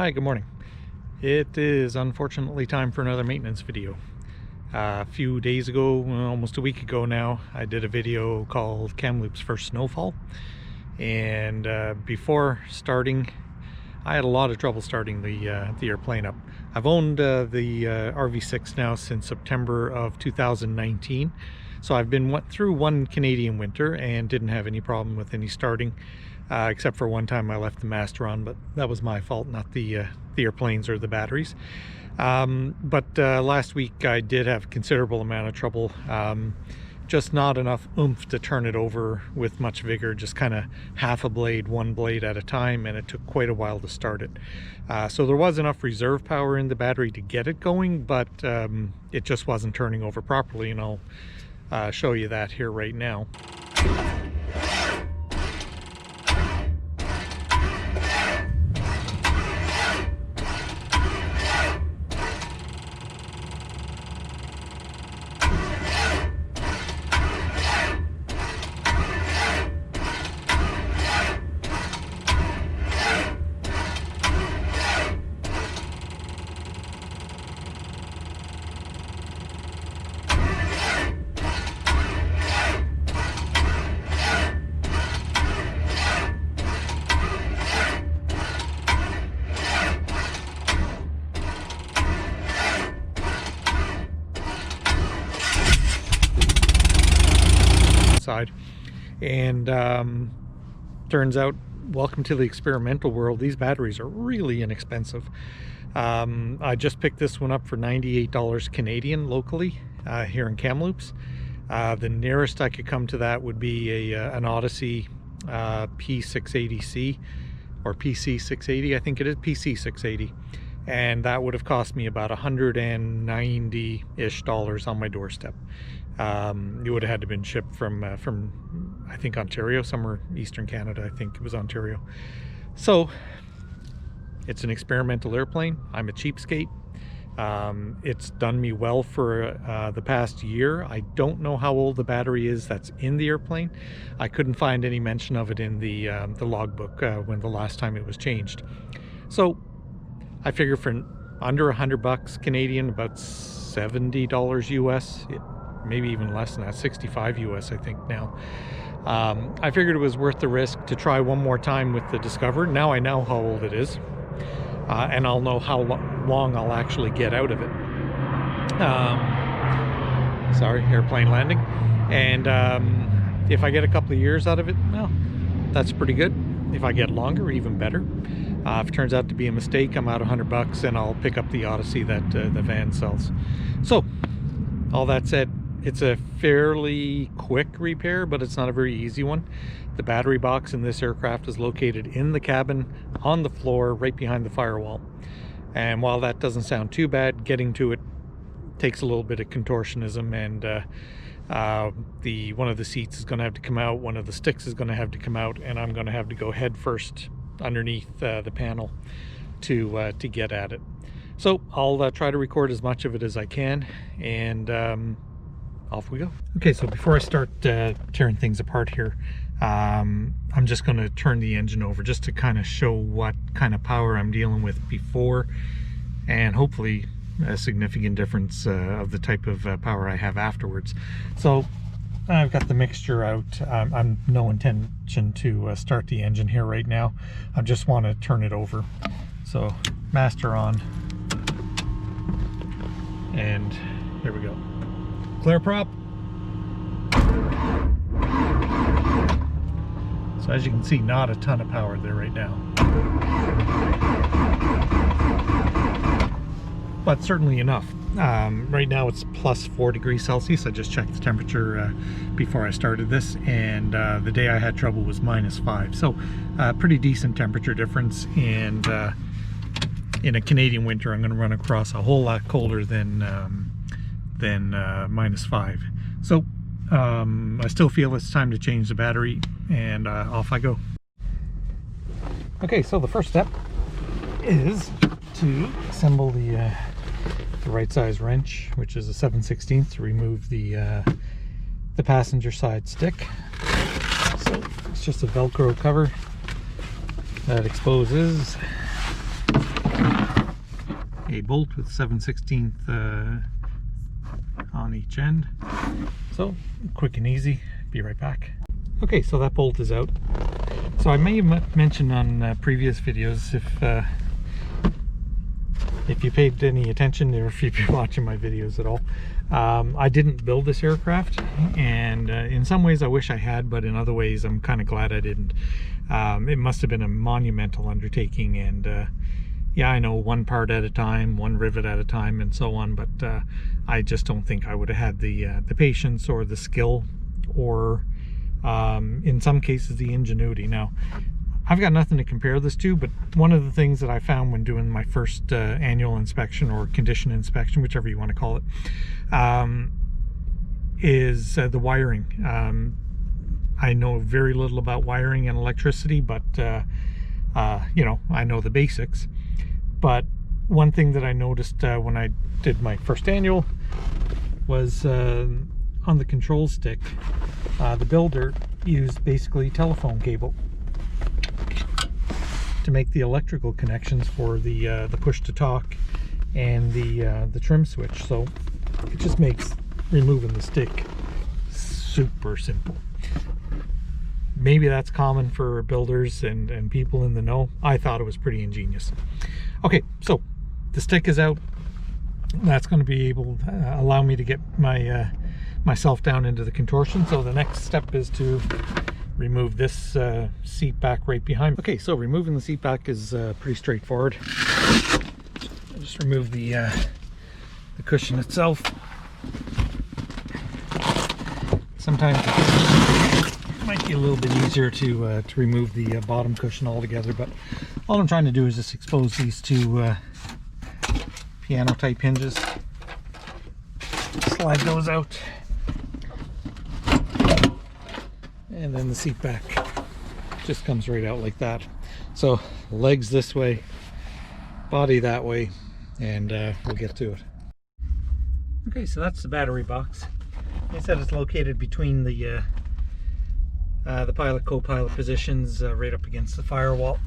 Hi, good morning. It is unfortunately time for another maintenance video. A few days ago, well, almost a week ago now, I did a video called Kamloops' first snowfall. And before starting, I had a lot of trouble starting the airplane up. I've owned the RV6 now since September of 2019. So I've been through one Canadian winter and didn't have any problem with any starting. Except for one time I left the master on, but that was my fault, not the airplanes or the batteries. But last week I did have a considerable amount of trouble, just not enough oomph to turn it over with much vigor, just kind of half a blade, one blade at a time, and it took quite a while to start it. So there was enough reserve power in the battery to get it going, but it just wasn't turning over properly, and I'll show you that here right now. Side, and turns out, welcome to the experimental world. These batteries are really inexpensive. I just picked this one up for $98 Canadian locally here in Kamloops. The nearest I could come to that would be an Odyssey P680C or PC680, I think it is PC680, and that would have cost me about $190-ish on my doorstep. It would have had to been shipped from I think Ontario, somewhere eastern Canada. I think it was Ontario. So it's an experimental airplane. I'm a cheapskate. It's done me well for the past year. I don't know how old the battery is that's in the airplane. I couldn't find any mention of it in the logbook when the last time it was changed. So I figure for under $100 Canadian, about $70 US, maybe even less than that, 65 US I think now. I figured it was worth the risk to try one more time with the Discover. Now I know how old it is, and I'll know how long I'll actually get out of it. Sorry, airplane landing. And if I get a couple of years out of it, well, that's pretty good. If I get longer, even better. If it turns out to be a mistake, I'm out $100 and I'll pick up the Odyssey that the Vans sells. So all that said, it's a fairly quick repair, but it's not a very easy one. The battery box in this aircraft is located in the cabin, on the floor, right behind the firewall. And while that doesn't sound too bad, getting to it takes a little bit of contortionism, and one of the seats is going to have to come out, one of the sticks is going to have to come out, and I'm going to have to go head first underneath the panel to get at it. So I'll try to record as much of it as I can, and off we go. Okay, so before I start tearing things apart here, I'm just going to turn the engine over just to kind of show what kind of power I'm dealing with before, and hopefully a significant difference of the type of power I have afterwards. So I've got the mixture out. I'm no intention to start the engine here right now. I just want to turn it over. So master on, and here we go. Clear prop. So as you can see, not a ton of power there right now, but certainly enough. Right now it's plus 4 degrees Celsius. I just checked the temperature before I started this, and the day I had trouble was -5. So pretty decent temperature difference, and in a Canadian winter I'm going to run across a whole lot colder than -5. So I still feel it's time to change the battery, and off I go. Okay, so the first step is to assemble the right size wrench, which is a 7/16 to remove the passenger side stick. So it's just a Velcro cover that exposes a bolt with 7/16 on each end. So quick and easy. Be right back. Okay, so that bolt is out. So I may have mentioned on previous videos, if you paid any attention or if you've been watching my videos at all, I didn't build this aircraft, and in some ways I wish I had, but in other ways I'm kind of glad I didn't. It must have been a monumental undertaking, and yeah, I know, one part at a time, one rivet at a time, and so on, but I just don't think I would have had the patience or the skill, or in some cases the ingenuity. Now, I've got nothing to compare this to, but one of the things that I found when doing my first annual inspection or condition inspection, whichever you want to call it, is the wiring. I know very little about wiring and electricity, but you know, I know the basics. But one thing that I noticed when I did my first annual was on the control stick, the builder used basically telephone cable to make the electrical connections for the push to talk and the trim switch. So it just makes removing the stick super simple. Maybe that's common for builders and people in the know. I thought it was pretty ingenious. Okay, so the stick is out. That's going to be able to allow me to get my myself down into the contortion. So the next step is to remove this seat back right behind me. Okay, so removing the seat back is pretty straightforward. I'll just remove the cushion itself. Sometimes it might be a little bit easier to remove the bottom cushion altogether, but all I'm trying to do is just expose these two piano type hinges. Slide those out. And then the seat back just comes right out like that. So legs this way, body that way, and we'll get to it. Okay, so that's the battery box. Like I said, it's located between the pilot co-pilot positions, right up against the firewall.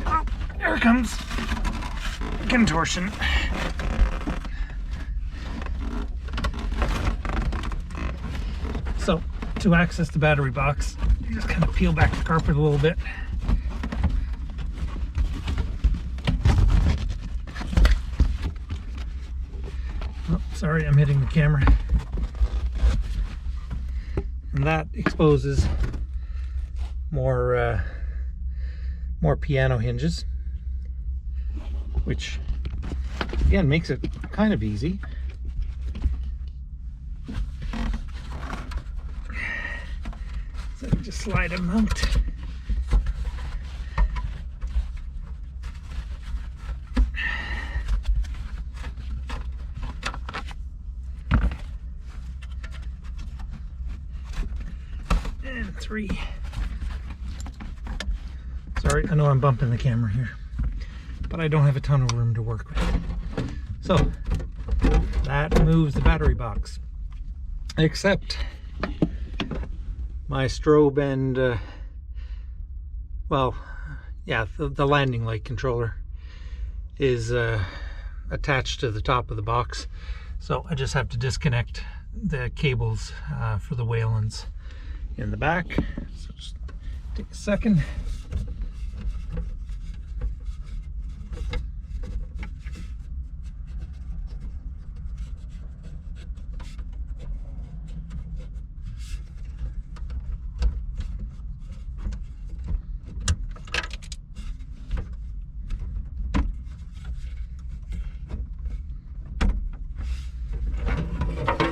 Oh, there it comes. Contortion. So to access the battery box, you just kind of peel back the carpet a little bit. Oh, sorry, I'm hitting the camera. And that exposes more piano hinges, which again makes it kind of easy. So just slide them out. And 3. Sorry, I know I'm bumping the camera here, but I don't have a ton of room to work with. So that moves the battery box, except my strobe and well, yeah, the landing light controller is attached to the top of the box, so I just have to disconnect the cables for the Waylands in the back. So just take a second.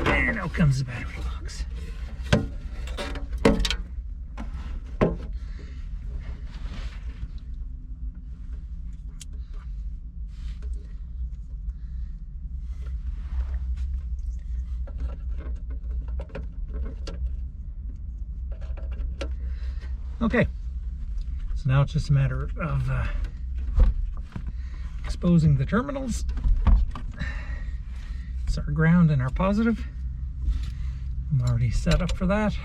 And out comes the battery box. Okay, so now it's just a matter of exposing the terminals. It's our ground and our positive. I'm already set up for that.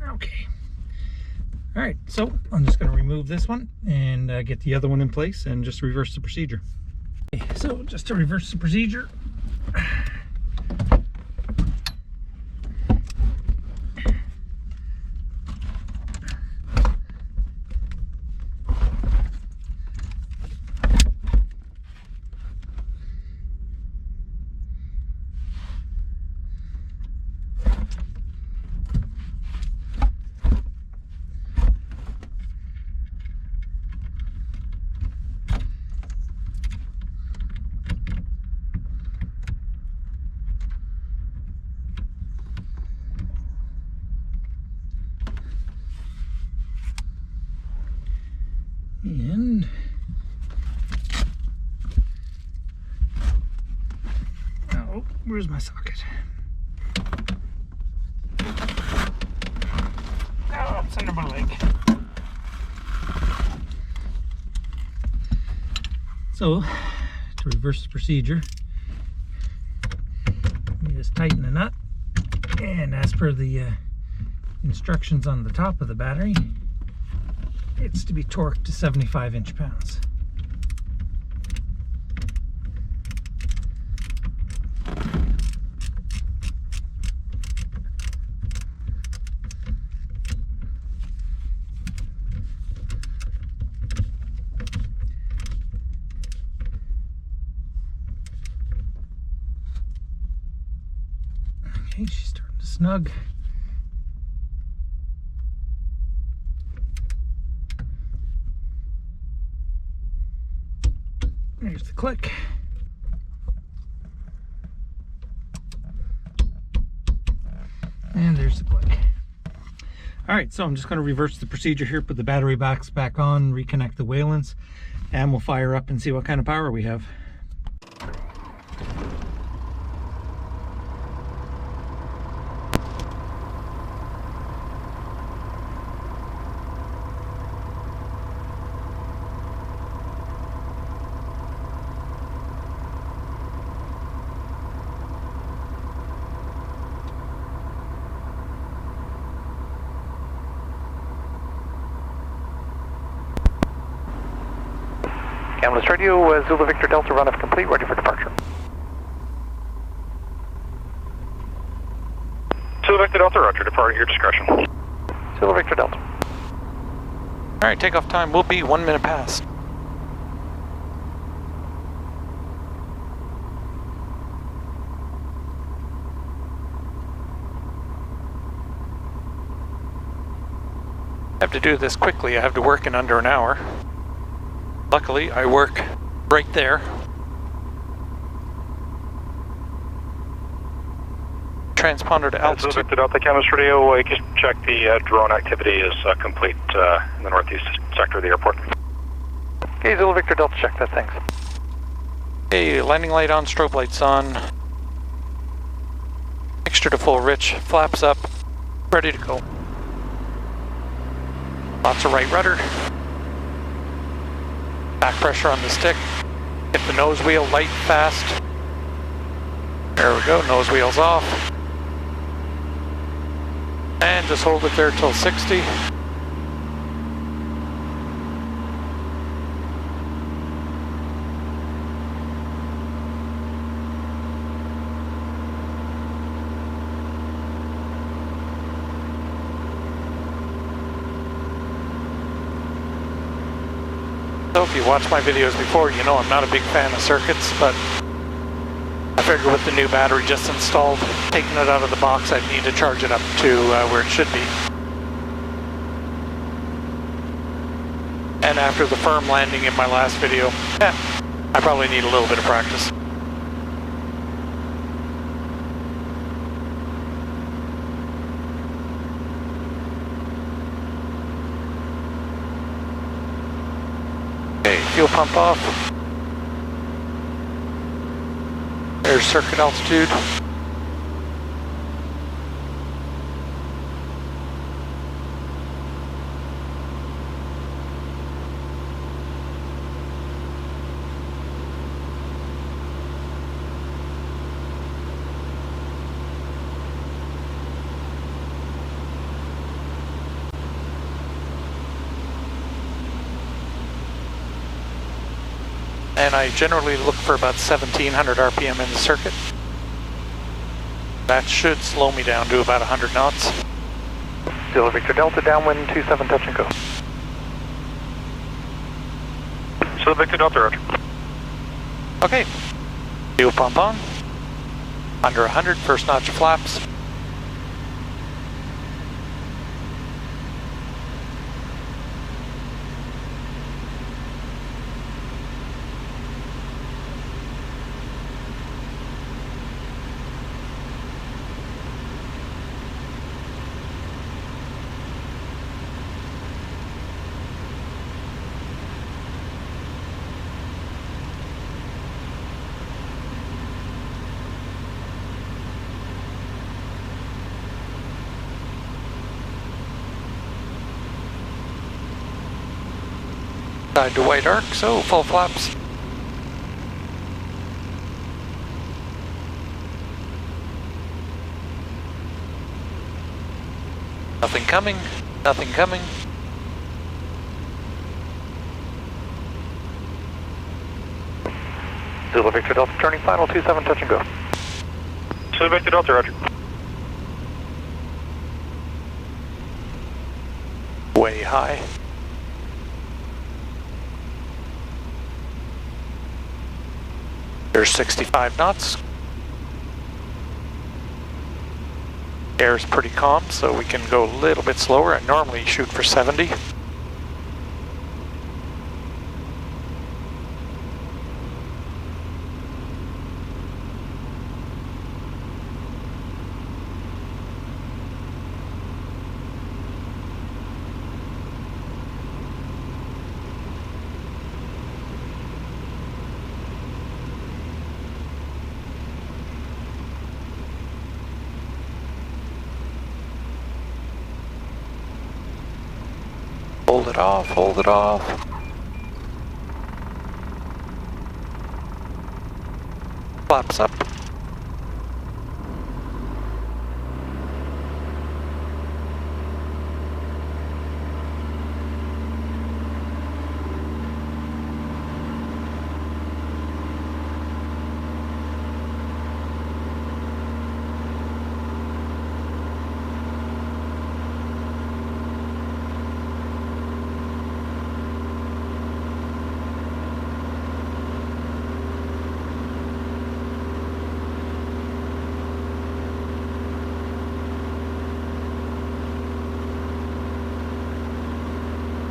Okay. All right, so I'm just going to remove this one and get the other one in place and just reverse the procedure. Okay, so just to reverse the procedure, and oh, where's my socket? Oh, it's under my leg. So, to reverse the procedure, you just tighten the nut, and as per the instructions on the top of the battery, it's to be torqued to 75 inch-pounds. Okay, she's starting to snug. There's the click. And there's the click. All right, so I'm just going to reverse the procedure here, put the battery backs back on, reconnect the valence, and we'll fire up and see what kind of power we have. Kamloops Radio, Zulu Victor Delta, run-off complete, ready for departure. Zulu Victor Delta, roger, depart at your discretion. Zulu Victor Delta. All right, takeoff time will be 1 minute past. I have to do this quickly. I have to work in under an hour. Luckily, I work right there. Transponder to altitude. Zulu Victor Delta, Kamloops Radio, you can check the drone activity is complete in the northeast sector of the airport. Okay, Zulu Victor Delta, check that, thanks. Hey, landing light on, strobe lights on. Mixture to full rich, flaps up, ready to go. Lots of right rudder. Back pressure on the stick. Hit the nose wheel light fast. There we go, nose wheel's off. And just hold it there till 60. So if you watched my videos before, you know I'm not a big fan of circuits, but I figured with the new battery just installed, taking it out of the box, I'd need to charge it up to where it should be. And after the firm landing in my last video, I probably need a little bit of practice. Okay, fuel pump off. There's circuit altitude. and I generally look for about 1700 RPM in the circuit. That should slow me down to about 100 knots. Zulu Victor Delta, downwind 27, touch and go. Zulu Victor Delta, roger. Okay, fuel pump on. Under 100, first notch of flaps. Side to white arc, so full flaps. Nothing coming, nothing coming. Zulu Victor Delta, turning final 27, touch and go. Zulu Victor Delta, roger. Way high. There's 65 knots. Air's pretty calm, so we can go a little bit slower. I normally shoot for 70. Hold it off, hold it off. Flaps up.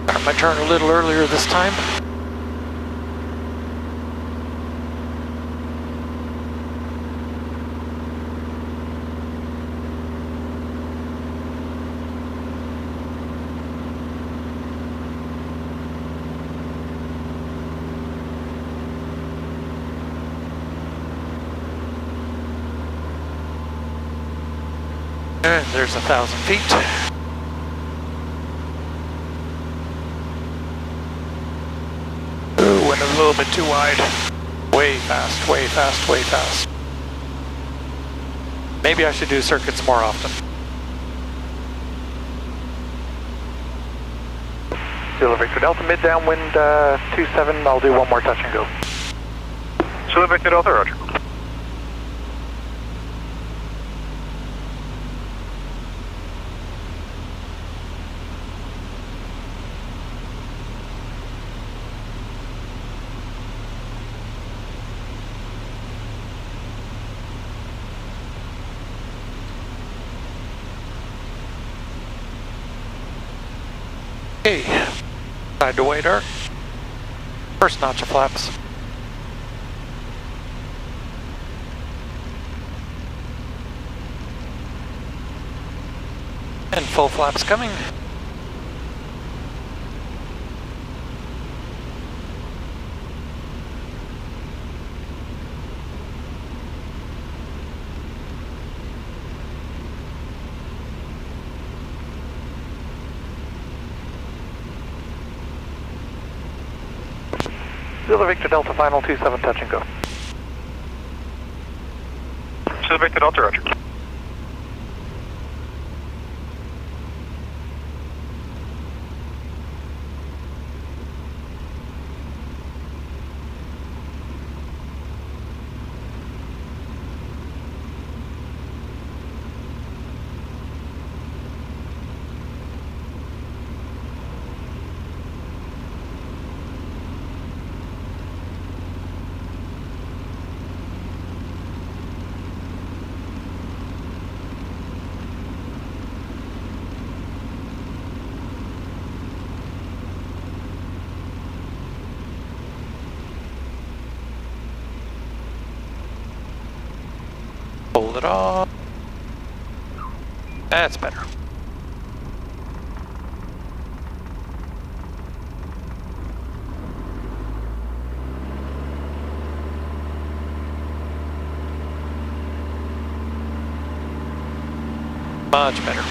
Got my turn a little earlier this time. And there's 1,000 feet. Ooh, went a little bit too wide. Way fast, way fast, way fast. Maybe I should do circuits more often. Zulu Victor Delta, mid downwind 27, I'll do one more touch and go. Zulu Victor Delta, roger. Okay, side to white arc. First notch of flaps. And full flaps coming. Zulu Victor Delta, final 27, touch and go. Zulu Victor Delta, roger. it off. That's better. Much better.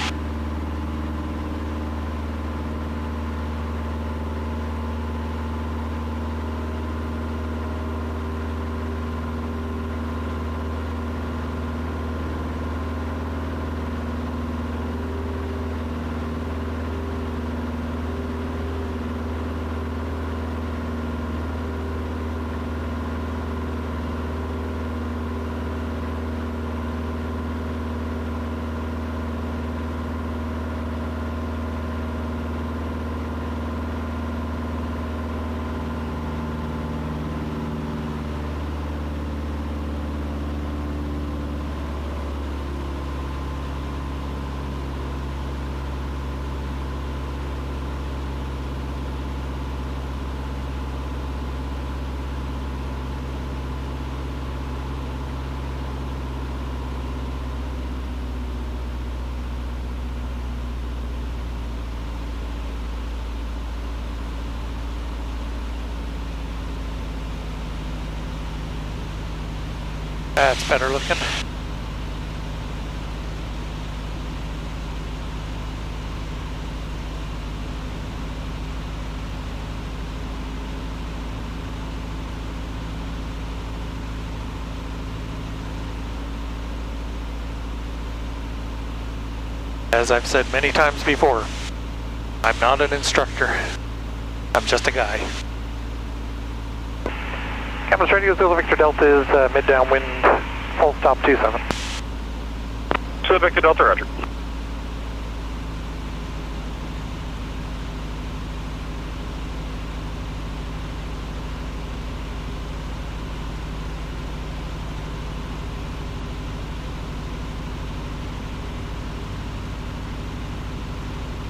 That's better looking. As I've said many times before, I'm not an instructor. I'm just a guy. Campus Radio Zulu Victor Delta is mid downwind, full stop 27. Zulu Victor Delta, roger.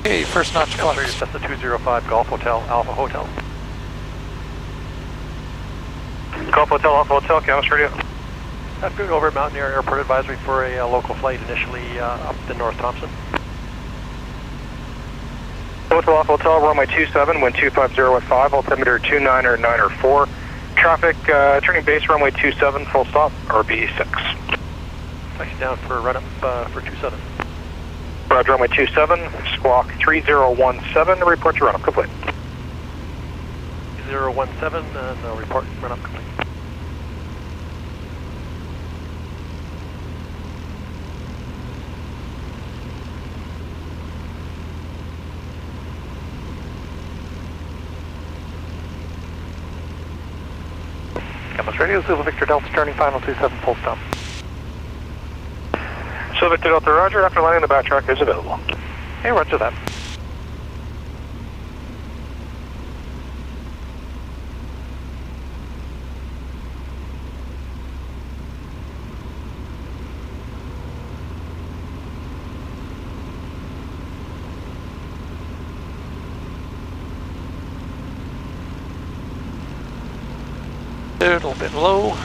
Okay, first notch flux. That's the 205 Golf Hotel, Alpha Hotel. Golf Hotel, Alpha Hotel, Campus Radio. That's good. Over at Mountaineer Airport advisory for a local flight initially up to North Thompson. Hotel Alpha Hotel, runway 27, wind 250 at 5, altimeter 29 or 9 or 4. Traffic turning base runway 27, full stop, RB6. Taxi down for run up for 27. Roger, runway 27, squawk 3017, report to run up complete. 017, and report run up complete. Campus Radio, Zulu Victor Delta, turning final 27, full stop. Zulu Victor Delta, roger, after landing the backtrack is available. Hey, roger that. A little bit low.